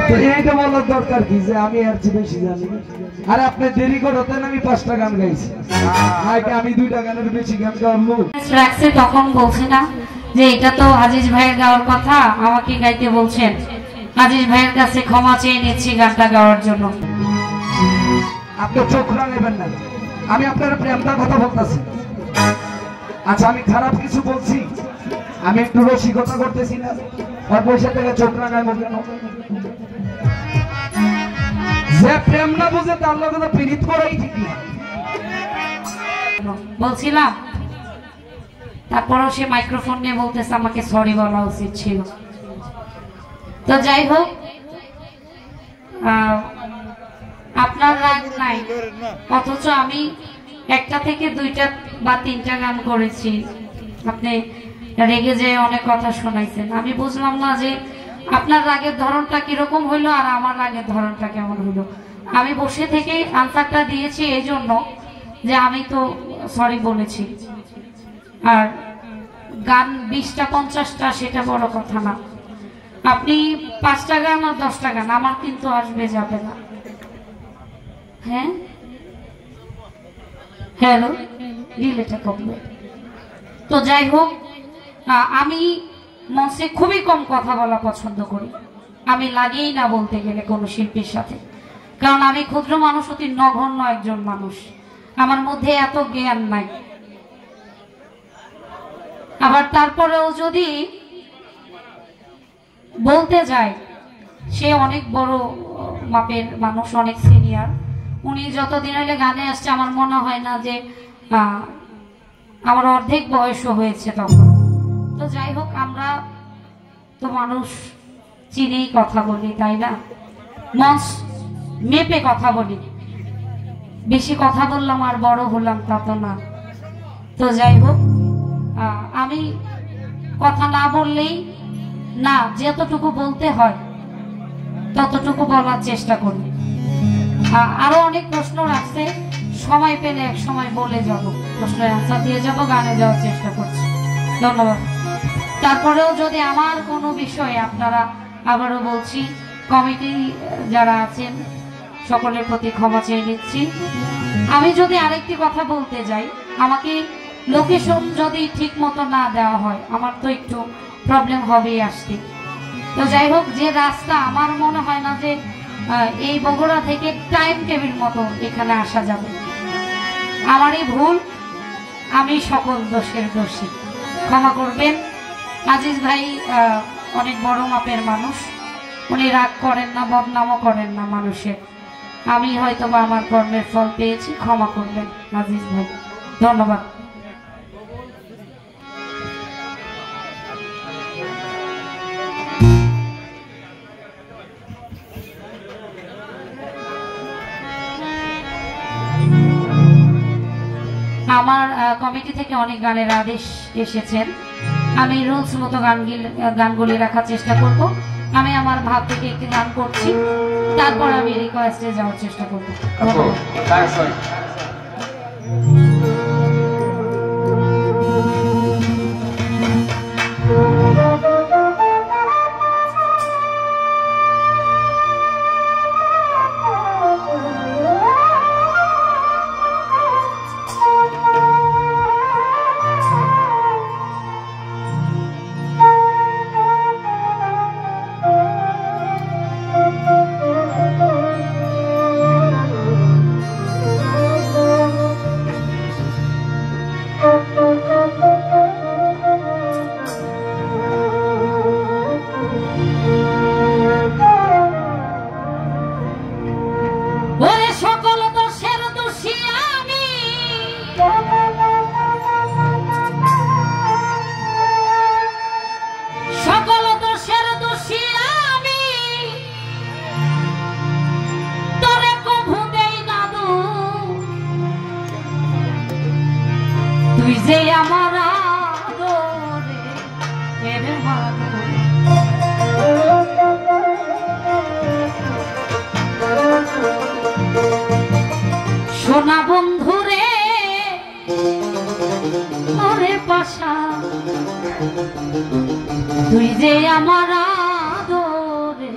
তো এইটা বলার দরকার কি যে আমি আর চেয়ে বেশি জানি? আরে আপনি দেরি করতেন, আমি 5টা গান গাইছি, আমি 2টা গানের বেশি গান গাবো রাখছে। তখন বলছি না যে এটা তো আজিজ ভাইয়ের গাওয়ার কথা, আমাকে গাইতে বলছেন। আজিজ ভাইয়ের কাছে ক্ষমা চেয়ে নিচ্ছি গানটা গাওয়ার জন্য। আপনি চোখ রাঙাবেন না, আমি আপনার প্রেমটার কথা বলতেছি। আচ্ছা, আমি খারাপ কিছু বলছি? আমি একটু রসিকতা করতেছি না? আর পয়সা থেকে চোখ রাঙাইব কেন? যে প্রেম না বুঝে তার লগে তো পীড়িত করাই ঠিকই বলছিলাম। তারপরেও সে মাইক্রোফোন নিয়ে বলতেছে আমাকে সরি বলা উচিত ছিল। তো যাই হোক, আপনার রাগ নাই, অথচ আমি 1টা থেকে 2টা বা 3টা গান করেছি। আপনি রেগে যে অনেক কথা শোনাইছেন। আমি বুঝলাম না যে আপনার রাগের ধরনটা কিরকম হইলো আর আমার রাগের ধরনটা কেমন হইলো। আমি বসে থেকে আনসারটা দিয়েছি এই জন্য যে আমি তো সরি বলেছি। আর গান 20টা 50টা সেটা বড় কথা না। আপনি 5টা গান আর 10টা গান, আমার কিন্তু আসবে যাবে না। হ্যাঁ, হ্যালো, ডিলেটা কমবে। তো যাই হোক, আমি মঞ্চে খুবই কম কথা বলা পছন্দ করি। আমি লাগেই না বলতে গেলে কোনো শিল্পীর সাথে, কারণ আমি ক্ষুদ্র মানুষ, অতি নগণ্য একজন মানুষ। আমার মধ্যে এত জ্ঞান নাই। আবার তারপরেও যদি বলতে যাই, সে অনেক বড় মাপের মানুষ, অনেক সিনিয়র। উনি যতদিন হলে গানে আসছে, আমার মনে হয় না যে আমার অর্ধেক বয়সও হয়েছে তখন। তো যাই হোক, আমরা তো মানুষ চিনেই কথা বলি, তাই না? মঞ্চ মেপে কথা বলি। বেশি কথা বললাম আর বড় হলাম তা তো না। তো যাই হোক, আমি কথা না বললেই না, যতটুকু বলতে হয় ততটুকু বলার চেষ্টা করি। আরো অনেক প্রশ্ন রাখছে, সময় পেলে এক সময় বলে যাব, প্রশ্নের আনসার দিয়ে যাব, গানে যাওয়ার চেষ্টা করছি। ধন্যবাদ। তারপরেও যদি আমার কোনো বিষয়ে আপনারা, আবারও বলছি, কমিটি যারা আছেন সকলের প্রতি ক্ষমা চেয়ে নিচ্ছি। আমি যদি আরেকটি কথা বলতে যাই, আমাকে লোকেশন যদি ঠিক মতো না দেওয়া হয়, আমার তো একটু প্রবলেম হবেই আসতে। তো যাই হোক, যে রাস্তা, আমার মনে হয় না যে এই বগুড়া থেকে টাইম টেবিল মতো এখানে আসা যাবে। আমারই ভুল, আমি সকল দোষের দোষী, ক্ষমা করবেন। আজিজ ভাই অনেক বড় মাপের মানুষ, উনি রাগ করেন না, বদনামও করেন না মানুষের। আমি হয়তো বা আমার কর্মের ফল পেয়েছি, ক্ষমা করবেন আজিজ ভাই। ধন্যবাদ। আমার কমিটি থেকে অনেক গানের আদেশ এসেছেন। আমি রুলস মতো গানগুলি রাখার চেষ্টা করব। আমি আমার ভাব থেকে একটি গান করছি, তারপর আমি রিকোয়েস্টে যাওয়ার চেষ্টা করব। সোনা বন্ধুরে ওরে পাশা, তুই যে আমার আদরে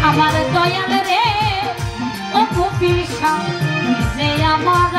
আমার দয়াল রে ও কপিসা যে আমার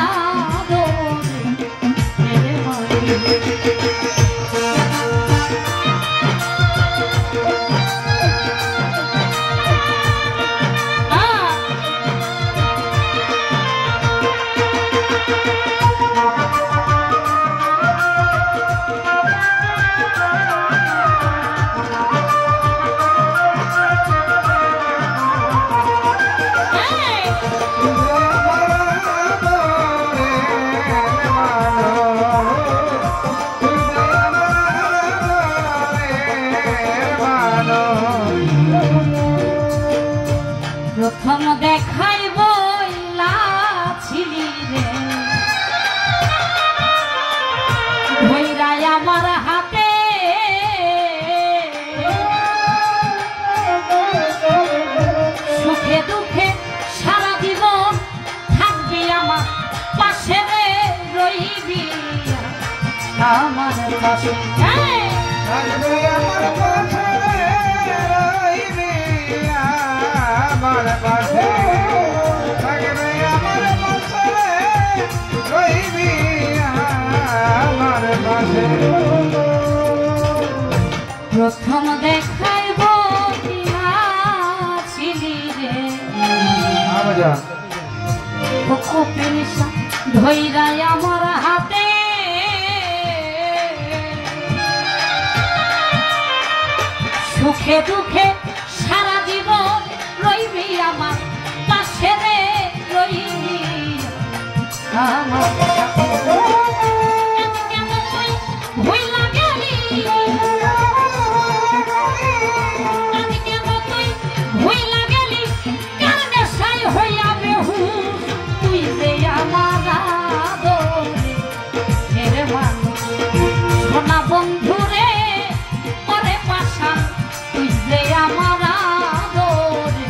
প্রথম দেখাই বইলা ছিলি রে ভৈরাই আমার হাতে সুখে দুঃখে সারা জীবন থাকবি আমার পাশে রে রইবি আমার পাশে থাকবি আমার পাশে রইবি আমার পাশে থাকবি আমার পাশে রইবি আমার পাশে প্রথম দেখাইব ছিলি রে ধৈরাই আমার হাতে সুখে দুঃখে সারা জীবন রইবি আমার পাশে রে রইবি আমার ভুইলা গেলি ভুইলা গেলি কার নেশায় হইয়া বেহুশ তুই যে আমার আদরে মানুষ সোনা বন্ধু রে ওরে পাশা তুই যে আমার আদরে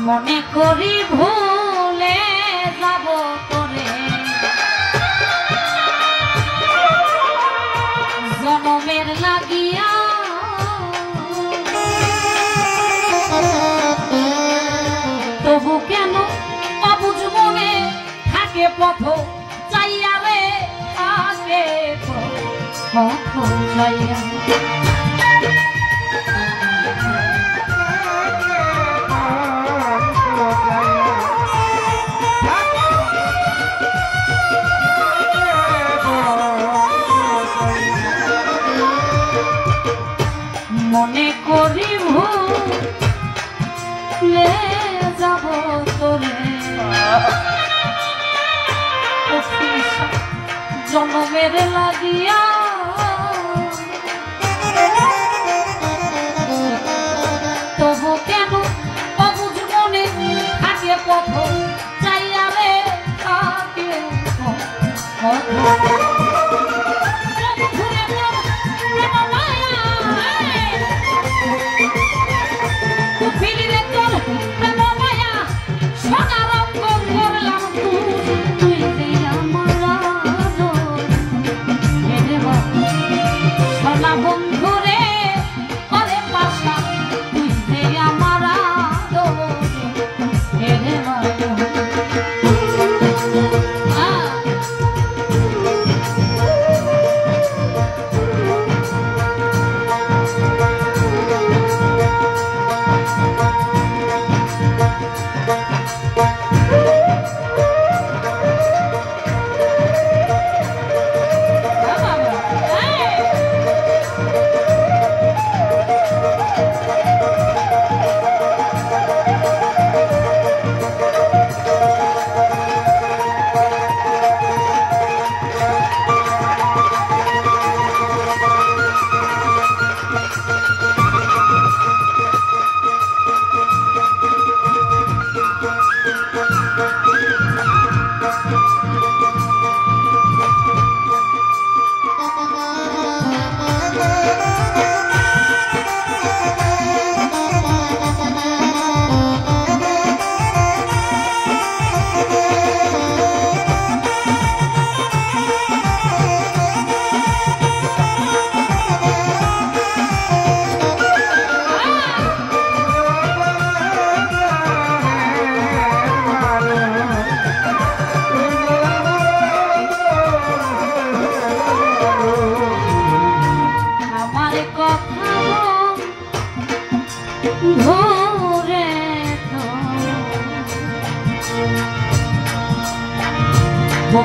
মনে করি ভুলে যাব তোরে জনমের লাগিয়া তবু কেন অবুঝ মনে থাকে পথ চাইয়া রে থাকে পথ চাইয়া মনে করি ভুলে যাব তোরে জন্মের লাগিয়া তবু কেন অবুঝ মনে থাকে পথ চাইয়া রে থাকে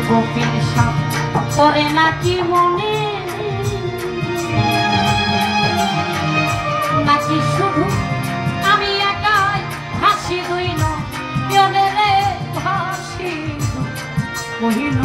কপিল সাপ করে নাকি মনে নাকি শুধু আমি একাই হাসি দুই নয়নে রে হাসি কহিল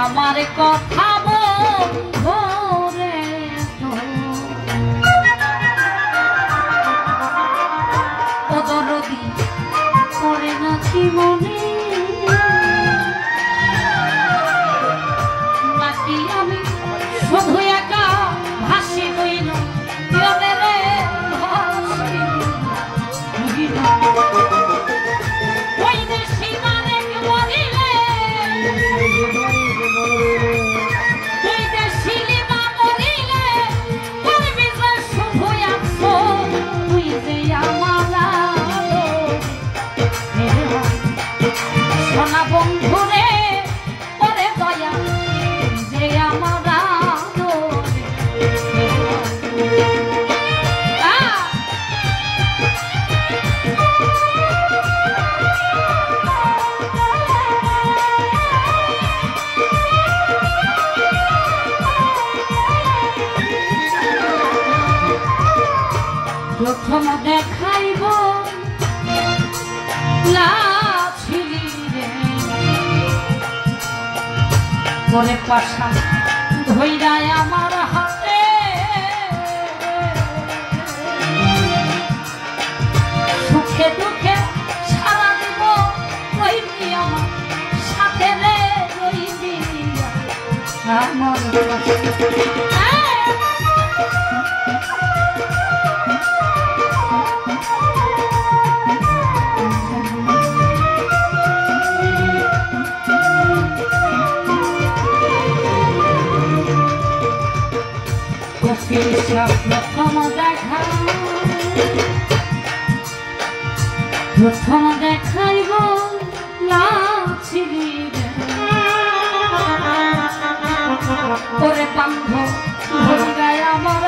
আমার কথা বন্ধুরে তো দরদি করে নাকি মনে নাকি আমি শুধু একা ভাসি হইল রে ভাসি ওই দেশি মানে মরিলে বন্ধুরে পরে দয়া যে আমরা প্রথম দেখাইব করে পাশা ধইরায় আমার হাতে সুখে দুঃখে সারা দিব রইবি আমার সাথে রে রইবি আমার প্রথম দেখাইব লাছিলি করে বান্ধব ধরে আমার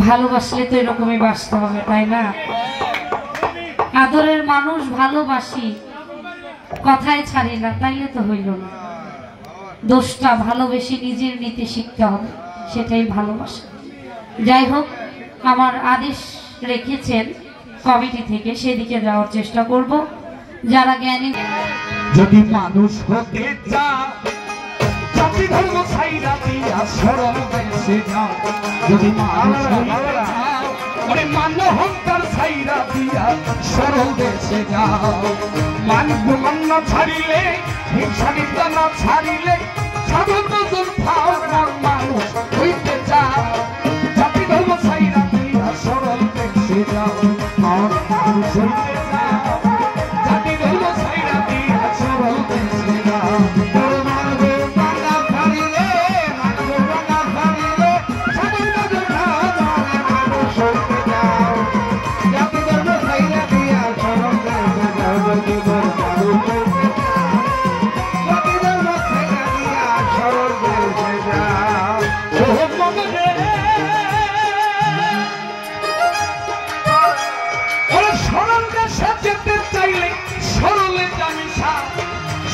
ভালোবাসলে তো এরকমই বাসতে হবে, তাই না? আদরের মানুষ ভালোবাসি, কথায় ছাড়ি না, তাইলে তো হইল না। দোষটা ভালোবেসে নিজের নিতে শিখতে হবে, সেটাই ভালোবাসা। যাই হোক, আমার আদেশ রেখেছেন কমিটি থেকে, সেদিকে যাওয়ার চেষ্টা করব। যারা জ্ঞানী, যদি মানুষ হতে চাও, জাতি ধর্ম ছাইরা দিয়া সরল দেশে যাও। যদি মানুষ হতে চাও, ওরে মান অহংকার ছাইরা দিয়া সরল দেশে যাও। মান গুমান না ছাড়িলে, হিংসা নিন্দা না ছাড়িলে, সাধারণ নজর ভাও মানুষ হইতে চাও। জাতি ধর্ম ছাইরা দিয়া সরল দেশে যাও। মানুষ হইতে চাও, জাতি ধর্ম ছাইরা দিয়া সরল দেশে যাও।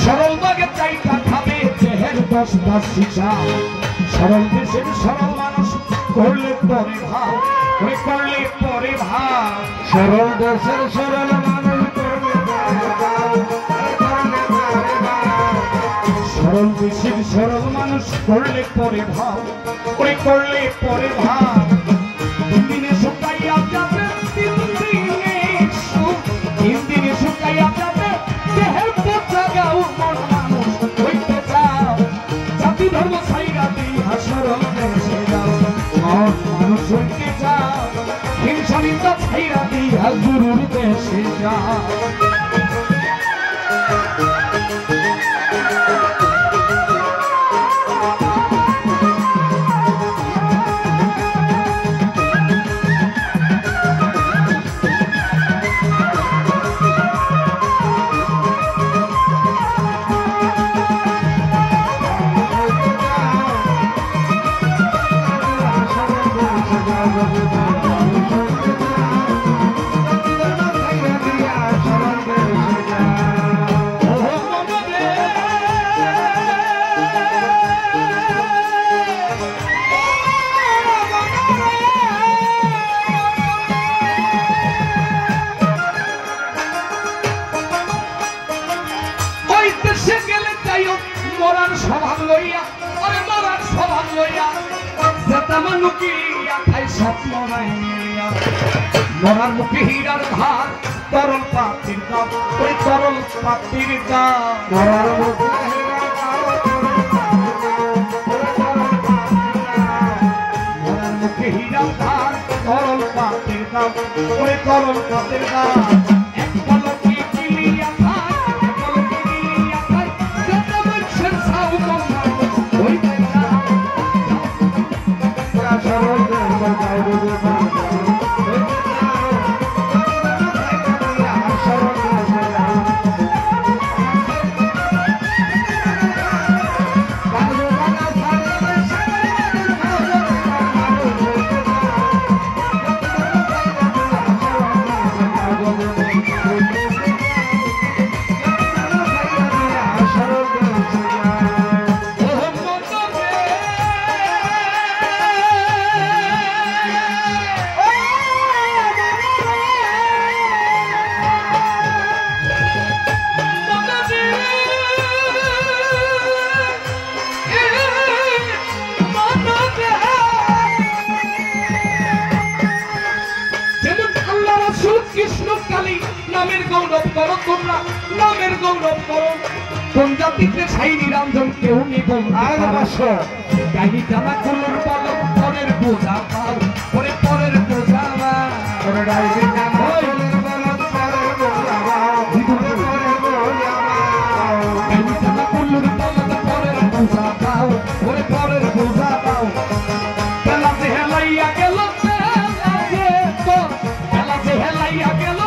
সরল বাগে চাইটা খাবে দেহের দশ দশ শিশা। সরল দেশের সরল মানুষ করলে পরে ভাব, ওই করলে পরে ভাব। সরল দেশের সরল মানুষ করলে পরে ভাব, সরল দেশের সরল মানুষ করলে পরে ভাব, ওই করলে পরে ভাব। তিন দিনে শুকাইয়া যাবে, তিন দিনে শুকাইয়া যাবে দেহের পোচা গাও মন মানুষ হইতে চাও। জাতি ধর্ম ছাইরা দিয়া সরল দেশে যাও। মন মানুষ হইতে চাও, হিংসা নিন্দা ছাইরা দিয়া গুরুর দেশে যাও। মরার স্বভাব লইয়া, আরে মরার স্বভাব লইয়া যেটা মানুকিয়া খাই স্বপ্ন নাই মিলিয়া। মরার মুখে হীরার ধার, তরল পাতির দাম, ওই তরল পাতির দাম। মরার মুখে হীরার ধার, মরার মুখে হীরার ধার, তরল পাতির দাম, ওই তরল পাতির দাম। এক পলকে মিলিয়া খায়, এক পলকে মিলিয়া খায় যেটা মানুষের ছাউ কম মানুষ হইতে চাও। সরল দেশে যাও, নামের গৌরব করো তোমরা, নামের গৌরব করো। কোন জাতিতে ছাইনি রামজন কেউ নিব গাড়ি জানা কুলোর পালক পরের বোঝা পাও, পরে পরের বোঝা পরের বোঝা পাও। বেলাতে হেলাইয়া গেল, বেলাতে হেলাইয়া গেল,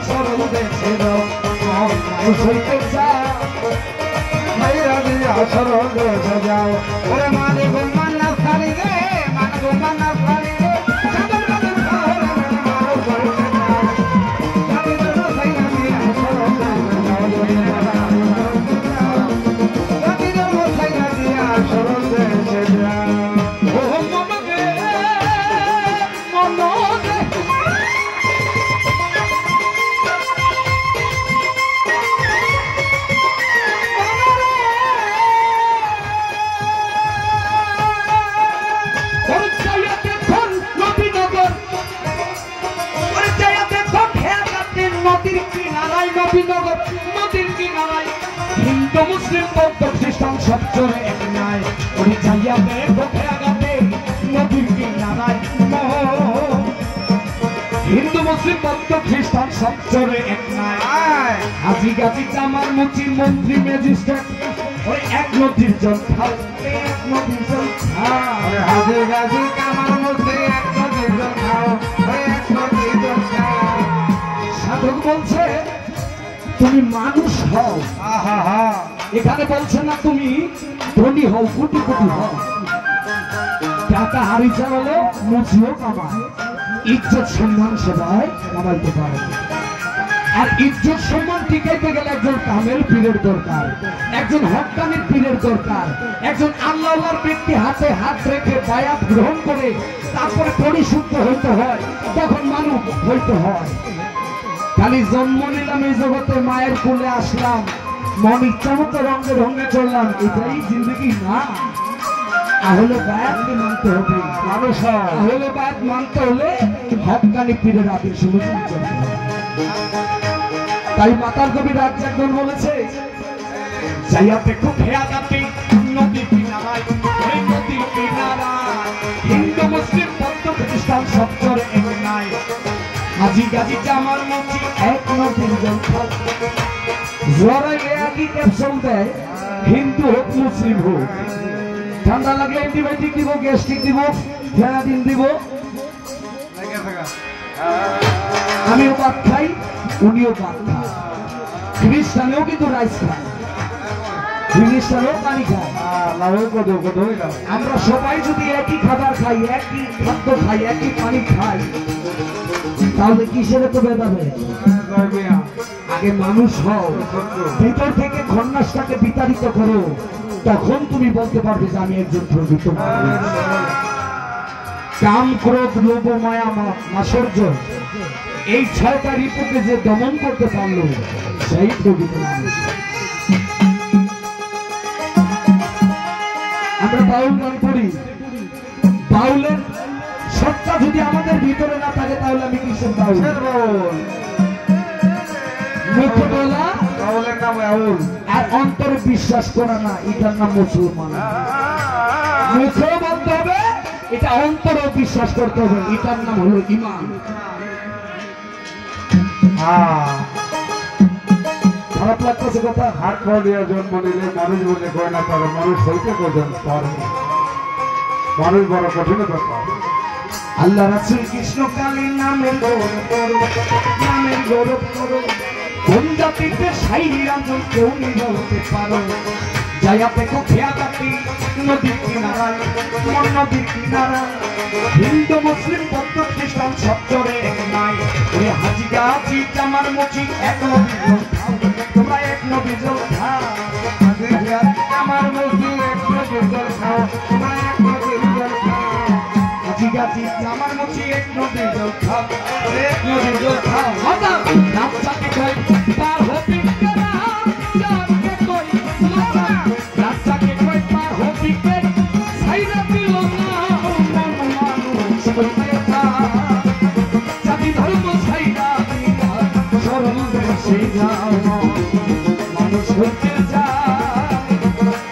সরল দেশে যাও। মানুষ হইতে চাও, সরল দেশে যাও ওরে মানে গোমান না খালি রে মানে গোমান না খালি রে চাদর চাদর খাওয়া মারো করে যাও খালি ধর্ম সাইনা দিয়া সরল দেশে যাও খালি ধর্ম সাইনা দিয়া সরল দেশে যাও ও মনকে মনকে হিন্দু মুসলিম বৌদ্ধ খ্রিস্টান সব চলে এক নাই ওই চাইয়াতে পথে আগাতে নদীর কিনারায় হিন্দু মুসলিম বৌদ্ধ খ্রিস্টান সব চলে এক নাই হাজি গাজি চামার মুচি মন্ত্রী ম্যাজিস্ট্রেট ওই এক নদীর জল খাও এক নদীর জল খাও হাজি গাজি চামার মুচি এক নদীর জল খাও ওই এক নদীর জল খাও সাধক বলছে তুমি মানুষ হও এখানে বলছে না তুমি ধনী হও কোটি কোটি হও টাকা হারি চালালে মুছিও কামায় ইজ্জত সম্মান সবাই কামাইতে পারে আর ইজ্জত সম্মান টিকাইতে গেলে একজন কামেল পীরের দরকার একজন হক্কানির পীরের দরকার একজন আল্লাহর ব্যক্তি হাতে হাত রেখে বায়াত গ্রহণ করে তারপরে পরিশুদ্ধ হইতে হয় তখন মানুষ হইতে হয় খালি জন্ম নিলাম এই জগতে মায়ের কোলে আসলাম মন ইচ্ছা মতো রঙে রঙে চললাম এটাই জিন্দগি না তাহলে বায়াতকে মানতে হবে মানুষ তাহলে বায়াত মানতে হলে হক্কানি পীরের আদেশ অনুযায়ী চলতে হবে তাই মাতার কবি রাজ্জাকগণ বলেছে যাইয়া দেখো ভেয়া জাতি নদী কিনারায় ওই নদী কিনারায় হিন্দু মুসলিম বৌদ্ধ খ্রিস্টান সব চলে এক নাই হাজি গাজি চামার মুচি এক নদীর জল খাও জ্বরে একই ক্যাপসুল দেয় হিন্দু হোক মুসলিম হোক ঠান্ডা লাগলে অ্যান্টিবায়োটিক দিব গ্যাস্ট্রিক দিব ফেনাডিন দিব আমিও ভাত খাই উনিও ভাত খায় খ্রিস্টানেও কিন্তু রাইস খায় খ্রিস্টানেও পানি খায় আমরা সবাই যদি একই খাবার খাই একই খাদ্য খাই একই পানি খাই তাহলে কিসের তো বেদাবে আগে মানুষ হও ভিতর থেকে খন্নাসটাকে বিতাড়িত করো তখন তুমি বলতে পারবে যে আমি একজন প্রকৃত মানুষ কাম ক্রোধ লোভ মায়া মাৎসর্য এই ছয়টা রিপুকে যে দমন করতে পারলো সেই প্রকৃত মানুষ আমরা বাউল গান করি বাউলের সত্তা যদি আমাদের ভিতরে না থাকে তাহলে আমি কিসের বাউল মুখে বলা বাউলের নাম বাউল আর অন্তরে বিশ্বাস করা না এটার নাম মুসলমান মুখে বলতে হবে এটা অন্তরে বিশ্বাস করতে হবে এটার নাম হলো ঈমান খারাপ লাগতেছে কথা হাত পা দিয়ে জন্ম নিলে মানুষ বলে কয় না পারে মানুষ হইতে পর্যন্ত পারে মানুষ বড় কঠিনতা পারে আল্লাহ রাসূল কৃষ্ণ কালী নামের গৌরব করো কোন জাতিতে সাইরি রাজন কেউ নিতে পারো যাইয়া দেখো খেয়া জাতি নদীর কিনারায় নদীর কিনারায় হিন্দু মুসলিম বৌদ্ধ খ্রিস্টান সব চলে এক নাই ওরে হাজি গাজি চামার মুচি এক নদীর জল খাও তোমরা এক নদীর জল খাও হাজি গাজি চামার মুচি এক নদীর জল খাও তোমরা এক নদীর জল খাও হাজি গাজি চামার মুচি এক নদীর জল খাও এক নদীর জল খাও মাতা রাস্তাকে কই পার হবি কেনা যাকে কই মাতা রাস্তাকে কই পার হবি কে সাইরা দিল না মানুষ কইতা জাতি ধর্ম সাইরা দিলা সরল দেশে যাও মানুষ হইতে যায়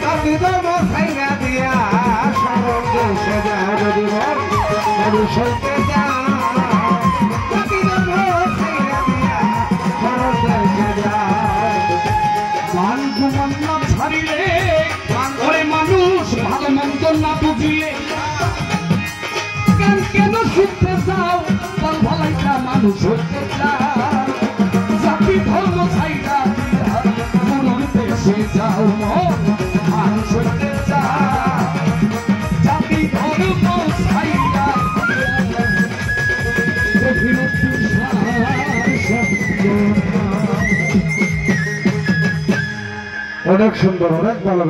জাতি ধর্ম সাইরা দিয়া সরল দেশে যাও যদি মানুষ হইতে যায় জাতি ধর্ম সাইরা দিয়া সরল দেশে যাও মান গুমান না ছাড়িলে ওরে মানুষ ভালো মন্দ না বুঝিলে কেন শুনতে চাও বল ভালাইটা মানুষ হইতে চাও জাতি ধর্ম ছাইরা দিয়া মনের দেশে যাও মানুষ অনেক সুন্দর, অনেক ভালো।